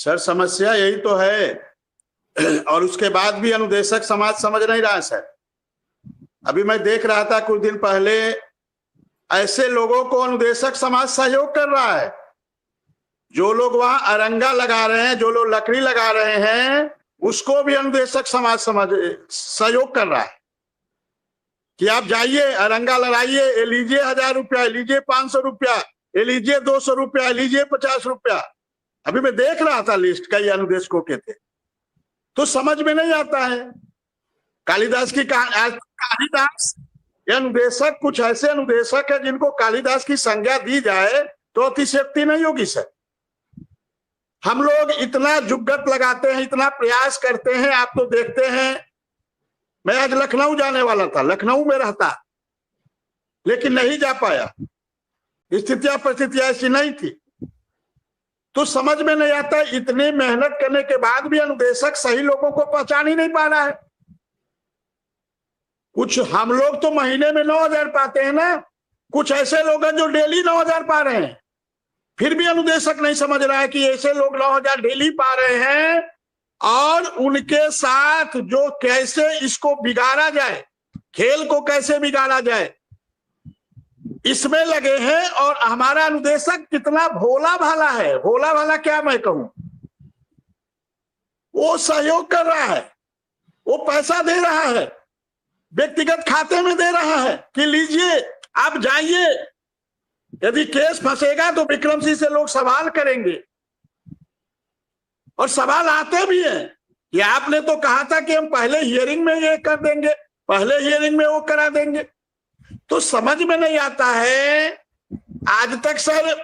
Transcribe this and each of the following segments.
Sir समस्या यही तो है, और उसके बाद भी अनुदेशक समाज समझ नहीं रहा है सर। अभी मैं देख रहा था कुछ दिन पहले, ऐसे लोगों को अनुदेशक समाज सहयोग कर रहा है। जो लोग वहां अरंगा लगा रहे हैं, जो लोग लकड़ी लगा रहे हैं, उसको भी अनुदेशक समाज सहयोग कर रहा है कि आप जाइए, अरंगा लगाइए, ये लीजिए 1000 रुपया, लीजिए 500 रुपया, ये लीजिए 200 रुपया, लीजिए 50 रुपया। अभी मैं देख रहा था लिस्ट, कई अनुदेशकों के थे। तो समझ में नहीं आता है। कालिदास की कालिदास अनुदेशक, कुछ ऐसे अनुदेशक है जिनको कालिदास की संज्ञा दी जाए तो अतिशयोक्ति नहीं होगी सर। हम लोग इतना जुग्गत लगाते हैं, इतना प्रयास करते हैं, आप तो देखते हैं। मैं आज लखनऊ जाने वाला था, लखनऊ में रहता, लेकिन नहीं जा पाया, स्थितियां परिस्थितियां ऐसी नहीं थी। तो समझ में नहीं आता, इतनी मेहनत करने के बाद भी अनुदेशक सही लोगों को पहचान ही नहीं पा रहा है। कुछ हम लोग तो महीने में 9000 पाते हैं ना, कुछ ऐसे लोग हैं जो डेली 9000 पा रहे हैं, फिर भी अनुदेशक नहीं समझ रहा है कि ऐसे लोग 9000 डेली पा रहे हैं और उनके साथ जो कैसे इसको बिगाड़ा जाए, खेल को कैसे बिगाड़ा जाए, इसमें लगे हैं। और हमारा अनुदेशक कितना भोला भाला है, भोला भाला क्या मैं कहूं, वो सहयोग कर रहा है, वो पैसा दे रहा है, व्यक्तिगत खाते में दे रहा है कि लीजिए आप जाइए, यदि केस फंसेगा तो विक्रम सिंह से लोग सवाल करेंगे। और सवाल आते भी हैं कि आपने तो कहा था कि हम पहले हियरिंग में ये कर देंगे, पहले हियरिंग में वो करा देंगे। तो समझ में नहीं आता है। आज तक सर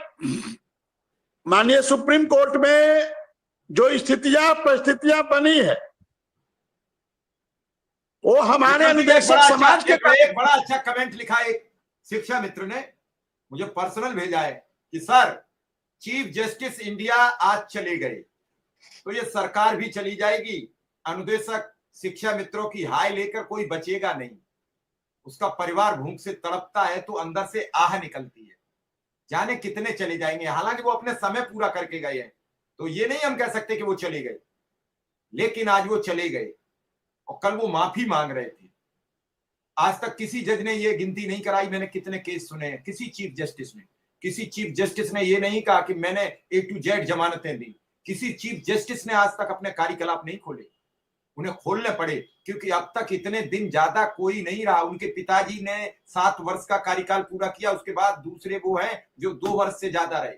माननीय सुप्रीम कोर्ट में जो स्थितियां परिस्थितियां बनी है, वो हमारे अनुदेशक समाज के एक बड़ा अच्छा कमेंट लिखा एक शिक्षा मित्र ने, मुझे पर्सनल भेजा है कि सर चीफ जस्टिस इंडिया आज चले गए तो ये सरकार भी चली जाएगी, अनुदेशक शिक्षा मित्रों की हाय लेकर कोई बचेगा नहीं। उसका परिवार भूख से तड़पता है तो अंदर से आह निकलती है, जाने कितने चले जाएंगे। हालांकि वो अपने समय पूरा करके गए हैं, तो ये नहीं हम कह सकते कि वो चले गए, लेकिन आज वो चले गए और कल वो माफी मांग रहे थे। आज तक किसी जज ने ये गिनती नहीं कराई मैंने कितने केस सुने हैं, किसी चीफ जस्टिस ने ये नहीं कहा कि मैंने A to Z जमानतें दी। किसी चीफ जस्टिस ने आज तक अपने कार्यकलाप नहीं खोले, उन्हें खोलने पड़े, क्योंकि अब तक इतने दिन ज्यादा कोई नहीं रहा। उनके पिताजी ने 7 वर्ष का कार्यकाल पूरा किया, उसके बाद दूसरे वो हैं जो 2 वर्ष से ज्यादा रहे,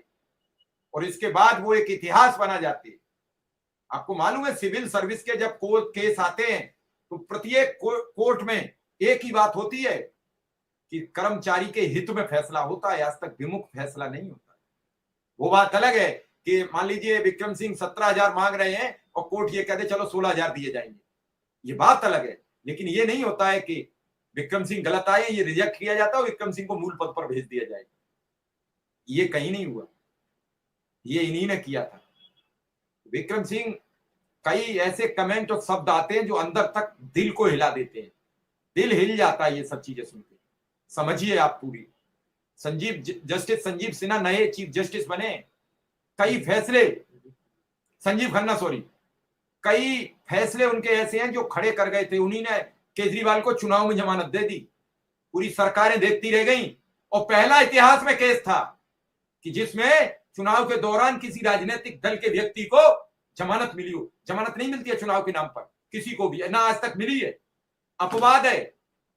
और इसके बाद वो एक इतिहास बना जाते हैं। आपको मालूम है सिविल सर्विस के जब कोर्ट केस आते हैं तो प्रत्येक कोर्ट में एक ही बात होती है कि कर्मचारी के हित में फैसला होता है, आज तक विमुख फैसला नहीं होता। वो बात अलग है कि मान लीजिए विक्रम सिंह 17,000 मांग रहे हैं और कोर्ट ये कहते चलो 16,000 दिए जाएंगे, ये बात अलग है। लेकिन ये नहीं होता है कि विक्रम सिंह गलत आए, ये रिजेक्ट किया जाता है और विक्रम सिंह को मूल पद पर भेज दिया जाएगा। ये कहीं नहीं हुआ, ये इन्हीं ने किया था। विक्रम सिंह, कई ऐसे कमेंट और शब्द आते हैं जो अंदर तक दिल को हिला देते हैं, दिल हिल जाता है ये सब चीजें सुनकर। समझिए आप पूरी। जस्टिस संजीव सिन्हा नए चीफ जस्टिस बने, कई फैसले संजीव खन्ना कई फैसले उनके ऐसे हैं जो खड़े कर गए थे। उन्हीं ने केजरीवाल को चुनाव में जमानत दे दी, पूरी सरकारें देखती रह गईं, और पहला इतिहास में केस था कि जिसमें चुनाव के दौरान किसी राजनीतिक दल के व्यक्ति को जमानत मिली हो। जमानत नहीं मिलती है चुनाव के नाम पर किसी को भी, ना आज तक मिली है, अपवाद है।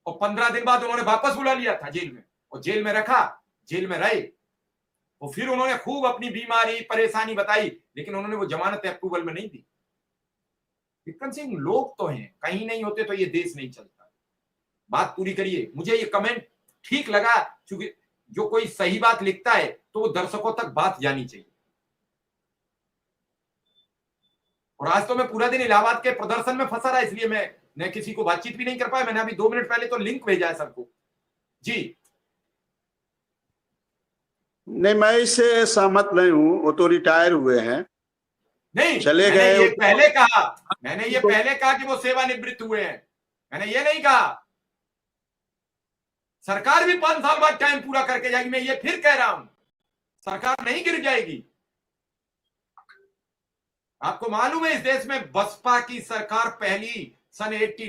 और 15 दिन बाद उन्होंने वापस बुला लिया था जेल में, और जेल में रखा, जेल में रहे, और फिर उन्होंने खूब अपनी बीमारी परेशानी बताई, लेकिन उन्होंने वो जमानत अप्रूवल में नहीं दी। विक्रम सिंह लोग तो हैं, कहीं नहीं होते तो ये देश नहीं चलता। बात पूरी करिए। मुझे ये कमेंट ठीक लगा, क्योंकि जो कोई सही बात लिखता है तो वो दर्शकों तक बात जानी चाहिए। और आज तो मैं पूरा दिन इलाहाबाद के प्रदर्शन में फंसा रहा, इसलिए मैं किसी को बातचीत भी नहीं कर पाया। मैंने अभी 2 मिनट पहले तो लिंक भेजा है सबको। जी नहीं, मैं इससे सहमत नहीं हूं। वो तो रिटायर हुए हैं, नहीं, चले गए। मैंने ये पहले कहा कि वो सेवानिवृत्त हुए हैं, मैंने ये नहीं कहा। सरकार भी 5 साल बाद टाइम पूरा करके जाएगी, मैं ये फिर कह रहा हूं, सरकार नहीं गिर जाएगी। आपको मालूम है इस देश में बसपा की सरकार पहली सन 80